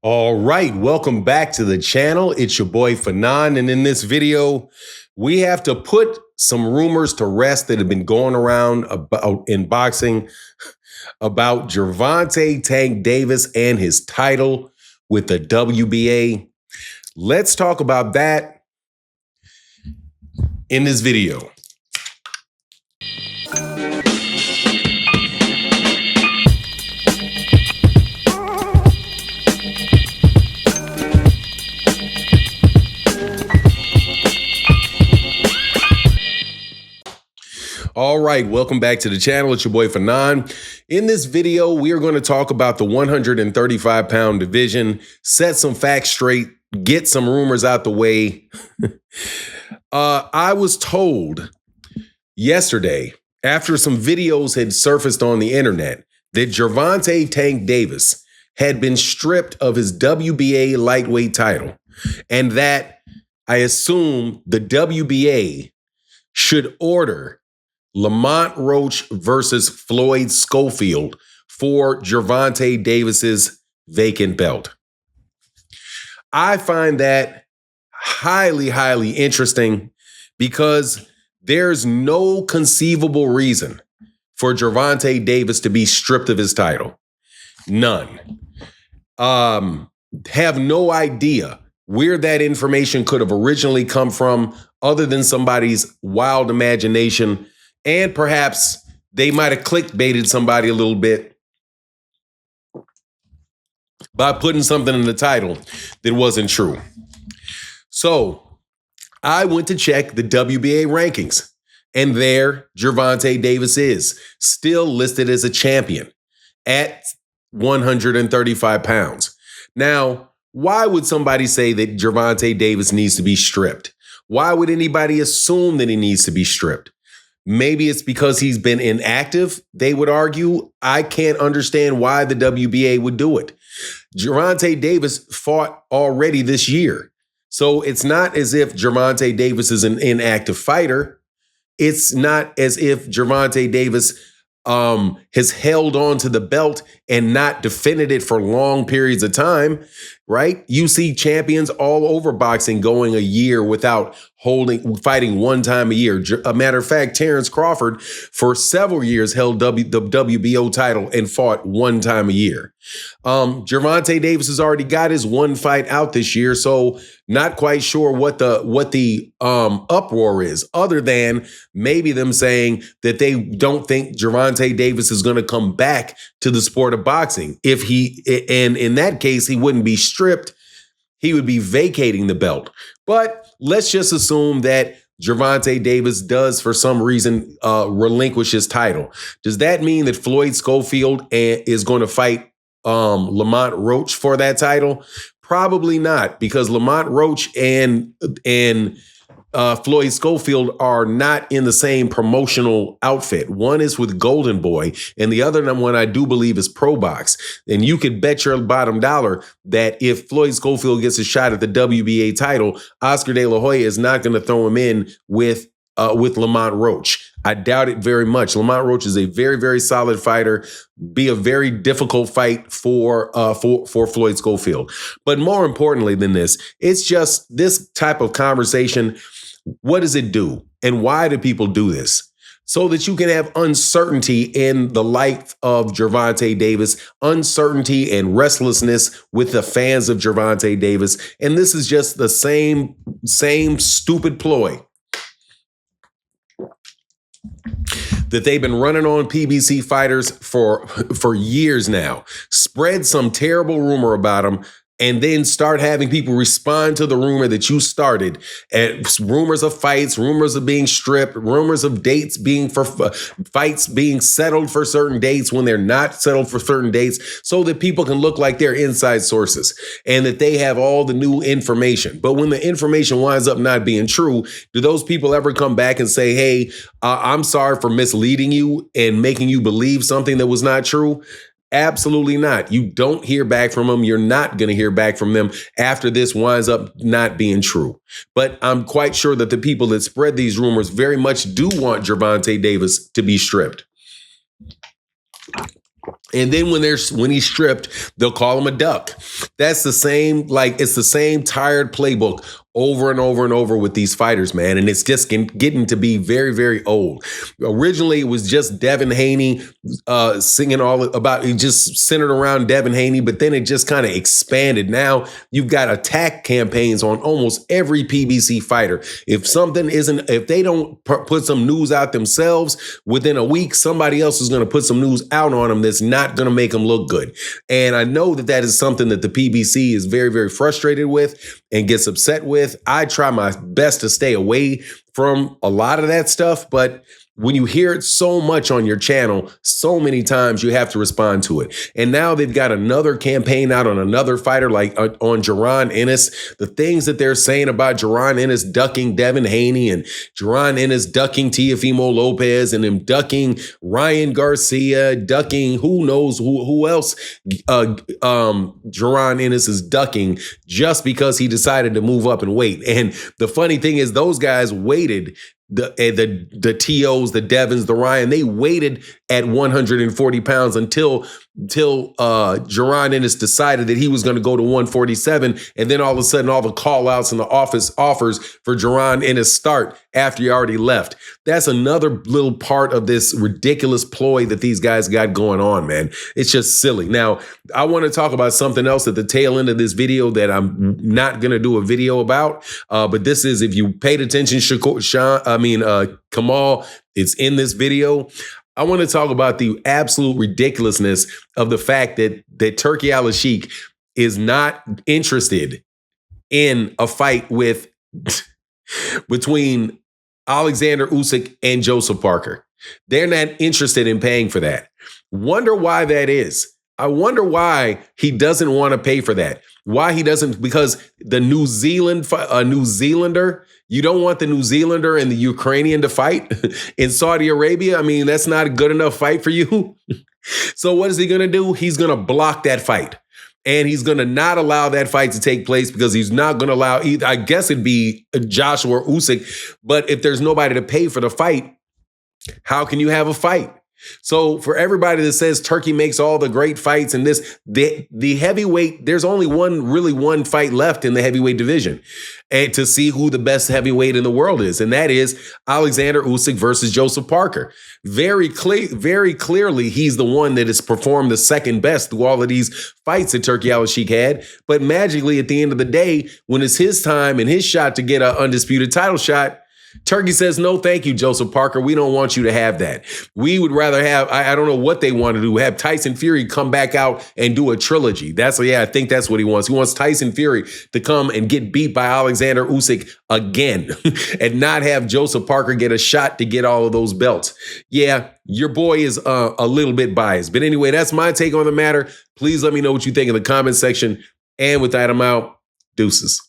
All right, welcome back to the channel. It's your boy Fanon, and in this video, we have to put some rumors to rest that have been going around about in boxing about Gervonta Tank Davis and his title with the WBA. Let's talk about that in this video. All right, welcome back to the channel. It's your boy Fanon. In this video, we are going to talk about the 135-pound division, set some facts straight, get some rumors out the way. I was told yesterday, after some videos had surfaced on the internet, that Gervonta Tank Davis had been stripped of his WBA lightweight title, and that I assume the WBA should order Lamont Roach versus Floyd Schofield for Gervonta Davis's vacant belt. I find that highly, highly interesting because there's no conceivable reason for Gervonta Davis to be stripped of his title. None. Have no idea where that information could have originally come from other than somebody's wild imagination. And perhaps they might have clickbaited somebody a little bit by putting something in the title that wasn't true. So I went to check the WBA rankings, and there Gervonta Davis is still listed as a champion at 135 pounds. Now, why would somebody say that Gervonta Davis needs to be stripped? Why would anybody assume that he needs to be stripped? Maybe it's because he's been inactive, they would argue. I can't understand why the WBA would do it. Gervonta Davis fought already this year. So it's not as if Gervonta Davis is an inactive fighter. It's not as if Gervonta Davis has held on to the belt and not defended it for long periods of time, right? You see champions all over boxing going a year without fighting one time a year. A matter of fact, Terrence Crawford for several years held the WBO title and fought one time a year. Gervonta Davis has already got his one fight out this year, so not quite sure what the uproar is, other than maybe them saying that they don't think Gervonta Davis is going to come back to the sport of boxing. And in that case, he wouldn't be stripped. He would be vacating the belt. But let's just assume that Gervonta Davis does, for some reason, relinquish his title. Does that mean that Floyd Schofield is going to fight Lamont Roach for that title? Probably not, because Lamont Roach and Floyd Schofield are not in the same promotional outfit. One is with Golden Boy, and the other one I do believe is Pro Box. And you could bet your bottom dollar that if Floyd Schofield gets a shot at the WBA title, Oscar De La Hoya is not going to throw him in with Lamont Roach. I doubt it very much. Lamont Roach is a very, very solid fighter. Be a very difficult fight for Floyd Schofield. But more importantly than this, it's just this type of conversation. What does it do? And why do people do this? So that you can have uncertainty in the life of Gervonta Davis, uncertainty and restlessness with the fans of Gervonta Davis. And this is just the same stupid ploy that they've been running on PBC fighters for years now. Spread some terrible rumor about them, and then start having people respond to the rumor that you started. And rumors of fights, rumors of being stripped, rumors of dates being for fights being settled for certain dates when they're not settled for certain dates, so that people can look like they're inside sources and that they have all the new information. But when the information winds up not being true, do those people ever come back and say, hey, I'm sorry for misleading you and making you believe something that was not true? Absolutely not. You don't hear back from them. You're not going to hear back from them after this winds up not being true. But I'm quite sure that the people that spread these rumors very much do want Gervonta Davis to be stripped. And then when he's stripped, they'll call him a duck. That's the same, it's the same tired playbook over and over and over with these fighters, man. And it's just getting to be very, very old. Originally, it was just Devin Haney singing all about, it just centered around Devin Haney, but then it just kind of expanded. Now you've got attack campaigns on almost every PBC fighter. If they don't put some news out themselves within a week, somebody else is going to put some news out on them that's not going to make them look good. And I know that is something that the PBC is very, very frustrated with and gets upset with. I try my best to stay away from a lot of that stuff, but when you hear it so much on your channel, so many times you have to respond to it. And now they've got another campaign out on another fighter, like on Jaron Ennis. The things that they're saying about Jaron Ennis ducking Devin Haney and Jaron Ennis ducking Teofimo Lopez and him ducking Ryan Garcia, ducking who knows who else Jaron Ennis is ducking just because he decided to move up and weight. And the funny thing is those guys waited. The TOs, the Devins, the Ryan, they waited at 140 pounds until Jaron Ennis decided that he was going to go to 147. And then all of a sudden, all the call outs and the office offers for Jaron Ennis start after he already left. That's another little part of this ridiculous ploy that these guys got going on, man. It's just silly. Now, I want to talk about something else at the tail end of this video that I'm not going to do a video about. But this is, if you paid attention, Kamal, it's in this video. I want to talk about the absolute ridiculousness of the fact that Turki Al-Sheikh is not interested in a fight between Alexander Usyk and Joseph Parker. They're not interested in paying for that. Wonder why that is. I wonder why he doesn't want to pay for that. Why he doesn't, because the New Zealander, you don't want the New Zealander and the Ukrainian to fight in Saudi Arabia. I mean, that's not a good enough fight for you. So what is he going to do? He's going to block that fight. And he's going to not allow that fight to take place because he's not going to allow either. I guess it'd be Joshua or Usyk. But if there's nobody to pay for the fight, how can you have a fight? So for everybody that says Turki makes all the great fights and the heavyweight, there's only one fight left in the heavyweight division and to see who the best heavyweight in the world is. And that is Alexander Usyk versus Joseph Parker. Very clearly, he's the one that has performed the second best through all of these fights that Turki Al-Sheikh had. But magically, at the end of the day, when it's his time and his shot to get an undisputed title shot, Turki says, no, thank you, Joseph Parker. We don't want you to have that. We would rather have, I don't know what they want to do, have Tyson Fury come back out and do a trilogy. I think that's what he wants. He wants Tyson Fury to come and get beat by Alexander Usyk again and not have Joseph Parker get a shot to get all of those belts. Yeah, your boy is a little bit biased. But anyway, that's my take on the matter. Please let me know what you think in the comment section. And with that, I'm out. Deuces.